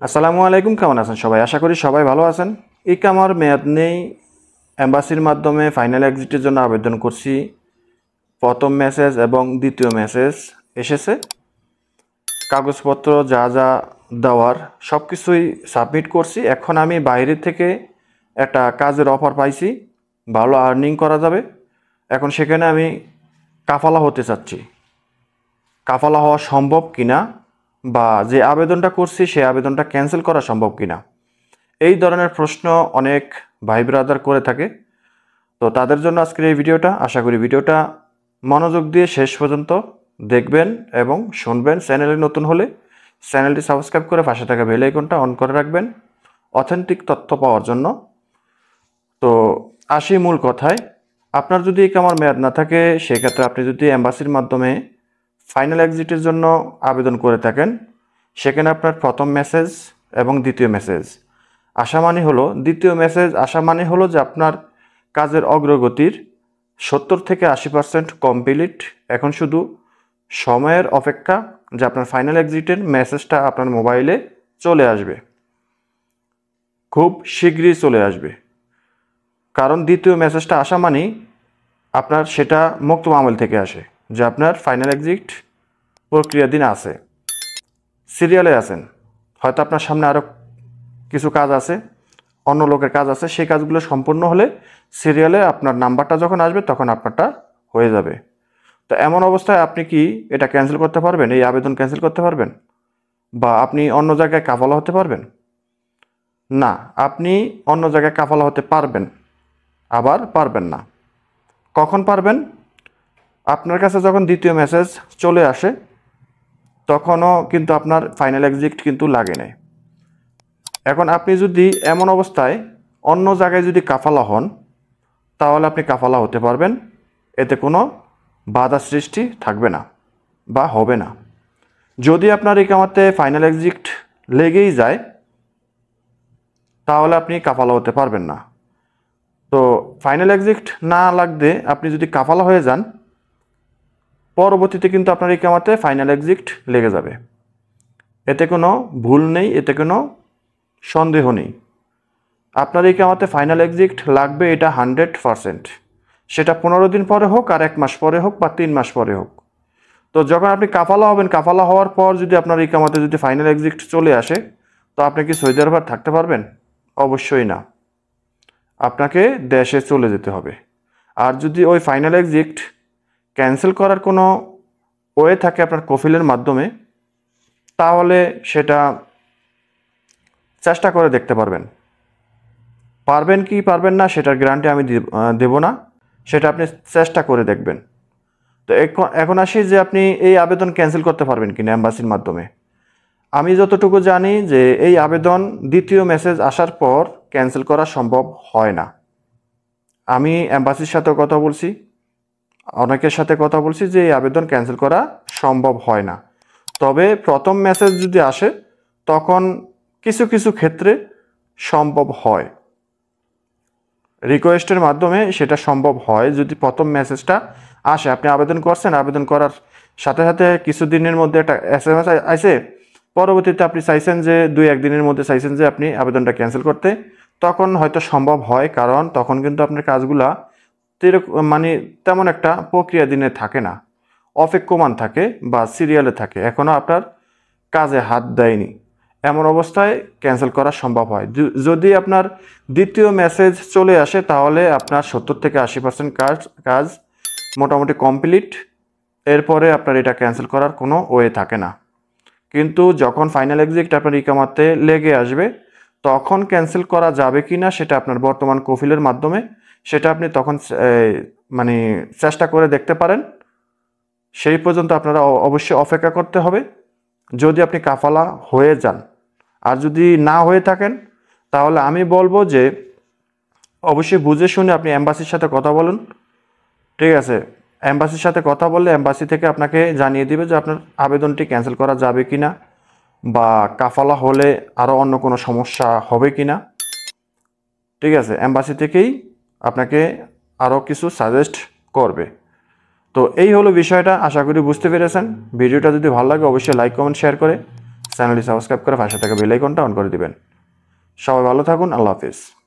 আসসালামু আলাইকুম, কেমন আছেন সবাই? আশা করি সবাই ভালো আছেন। ইকামার মেয়াদ নেই, এম্বাসির মাধ্যমে ফাইনাল এক্সিটের জন্য আবেদন করছি। প্রথম মেসেজ এবং দ্বিতীয় মেসেজ এসেছে। কাগজপত্র যা যা দেওয়ার সব কিছুই সাবমিট করছি। এখন আমি বাইরে থেকে একটা কাজের অফার পাইছি, ভালো আর্নিং করা যাবে। এখন সেখানে আমি কাফালা হতে চাচ্ছি। কাফালা হওয়া সম্ভব কিনা, বা যে আবেদনটা করছি সেই আবেদনটা ক্যান্সেল করা সম্ভব কিনা, এই ধরনের প্রশ্ন অনেক ভাই ব্রাদার করে থাকে। তো তাদের জন্য আজকের এই ভিডিওটা। আশা করি ভিডিওটা মনোযোগ দিয়ে শেষ পর্যন্ত দেখবেন এবং শুনবেন। চ্যানেলে নতুন হলে চ্যানেলটি সাবস্ক্রাইব করে পাশে থাকা বেল আইকনটা অন করে রাখবেন অথেন্টিক তথ্য পাওয়ার জন্য। তো আসি মূল কথায়। আপনার যদি ইকামার মেয়াদ না থাকে, সেক্ষেত্রে আপনি যদি এম্বাসির মাধ্যমে ফাইনাল এক্সিটের জন্য আবেদন করে থাকেন, সেখানে আপনার প্রথম মেসেজ এবং দ্বিতীয় মেসেজ আসা মানে হলো, দ্বিতীয় মেসেজ আসা মানে হলো যে আপনার কাজের অগ্রগতির 70 থেকে 80% কমপ্লিট। এখন শুধু সময়ের অপেক্ষা যে আপনার ফাইনাল এক্সিটের মেসেজটা আপনার মোবাইলে চলে আসবে, খুব শীঘ্রই চলে আসবে। কারণ দ্বিতীয় মেসেজটা আসা মানেই আপনার সেটা মকতুব আমল থেকে আসে যে আপনার ফাইনাল এক্সিট প্রক্রিয়াধীন আছে, সিরিয়ালে আছেন। হয়তো আপনার সামনে আরও কিছু কাজ আছে, অন্য লোকের কাজ আছে, সেই কাজগুলো সম্পূর্ণ হলে সিরিয়ালে আপনার নাম্বারটা যখন আসবে তখন আপনারটা হয়ে যাবে। তো এমন অবস্থায় আপনি কি এটা ক্যান্সেল করতে পারবেন? এই আবেদন ক্যান্সেল করতে পারবেন? বা আপনি অন্য জায়গায় কাফালা হতে পারবেন? না, আপনি অন্য জায়গায় কাফালা হতে পারবেন, আবার পারবেন না। কখন পারবেন? আপনার কাছে যখন দ্বিতীয় মেসেজ চলে আসে তখনও কিন্তু আপনার ফাইনাল এক্সিট কিন্তু লাগে নাই। এখন আপনি যদি এমন অবস্থায় অন্য জায়গায় যদি কাফালা হন, তাহলে আপনি কাফালা হতে পারবেন। এতে কোনো বাধা সৃষ্টি থাকবে না বা হবে না। যদি আপনার ইকামাতে ফাইনাল এক্সিট লেগেই যায়, তাহলে আপনি কাফালা হতে পারবেন না। তো ফাইনাল এক্সিট না লাগতে আপনি যদি কাফালা হয়ে যান, পরবর্তীতে কিন্তু আপনার ইকামাতে ফাইনাল এক্সিট লেগে যাবে। এতে কোনো ভুল নেই, এতে কোনো সন্দেহ নেই। আপনার ইকামাতে ফাইনাল এক্সিট লাগবে, এটা 100%। সেটা 15 দিন পরে হোক, আর 1 মাস পরে হোক, বা 3 মাস পরে হোক। তো যখন আপনি কাফালা হবেন, কাফালা হওয়ার পর যদি আপনার ইকামাতে যদি ফাইনাল এক্সিট চলে আসে, তো আপনি কি সৌদি আরবে থাকতে পারবেন? অবশ্যই না, আপনাকে দেশে চলে যেতে হবে। আর যদি ওই ফাইনাল এক্সিট ক্যান্সেল করার কোনো ওয়ে থাকে আপনার কফিলের মাধ্যমে, তাহলে সেটা চেষ্টা করে দেখতে পারবেন। পারবেন কি পারবেন না সেটার গ্যারান্টি আমি দেব না, সেটা আপনি চেষ্টা করে দেখবেন। তো এখন আসি যে আপনি এই আবেদন ক্যান্সেল করতে পারবেন কিনা এম্বাসির মাধ্যমে। আমি যতটুকু জানি যে এই আবেদন দ্বিতীয় মেসেজ আসার পর ক্যান্সেল করা সম্ভব হয় না। আমি এম্বাসির সাথে কথা বলছি, অনেকের সাথে কথা বলছি যে এই আবেদন ক্যান্সেল করা সম্ভব হয় না। তবে প্রথম মেসেজ যদি আসে, তখন কিছু কিছু ক্ষেত্রে সম্ভব হয়, রিকোয়েস্টের মাধ্যমে সেটা সম্ভব হয়। যদি প্রথম মেসেজটা আসে, আপনি আবেদন করছেন, আবেদন করার সাথে সাথে কিছুদিনের মধ্যে একটা SMS আসে, পরবর্তীতে আপনি চাইছেন যে 2-1 দিনের মধ্যে চাইছেন যে আপনি আবেদনটা ক্যান্সেল করতে, তখন হয়তো সম্ভব হয়। কারণ তখন কিন্তু আপনার কাজগুলা মানে তেমন একটা প্রক্রিয়াধীনে থাকে না, অপেক্ষমান থাকে বা সিরিয়ালে থাকে, এখনও আপনার কাজে হাত দেয়নি। এমন অবস্থায় ক্যান্সেল করা সম্ভব হয়। যদি আপনার দ্বিতীয় মেসেজ চলে আসে, তাহলে আপনার 70 থেকে 80% কাজ মোটামুটি কমপ্লিট। এরপরে আপনার এটা ক্যান্সেল করার কোনো ওয়ে থাকে না। কিন্তু যখন ফাইনাল এক্সিট আপনার ইকামাতে লেগে আসবে, তখন ক্যান্সেল করা যাবে কি না সেটা আপনার বর্তমান কফিলের মাধ্যমে, সেটা আপনি তখন মানে চেষ্টা করে দেখতে পারেন। সেই পর্যন্ত আপনারা অবশ্যই অপেক্ষা করতে হবে, যদি আপনি কাফালা হয়ে যান। আর যদি না হয়ে থাকেন, তাহলে আমি বলবো যে অবশ্যই বুঝে শুনে আপনি এম্বাসির সাথে কথা বলুন। ঠিক আছে, এম্বাসির সাথে কথা বললে এম্বাসি থেকে আপনাকে জানিয়ে দিবে যে আপনার আবেদনটি ক্যান্সেল করা যাবে কি না, বা কাফালা হলে আরও অন্য কোনো সমস্যা হবে কি না। ঠিক আছে, এম্বাসি থেকেই আপনাকে আরও কিছু সাজেস্ট করবে। তো এই হলো বিষয়টা, আশা করি বুঝতে পেরেছেন। ভিডিওটা যদি ভালো লাগে অবশ্যই লাইক কমেন্ট শেয়ার করে চ্যানেলটি সাবস্ক্রাইব করে পাশে থাকা বেল আইকনটা অন করে দিবেন। সবাই ভালো থাকুন। আল্লাহ হাফিজ।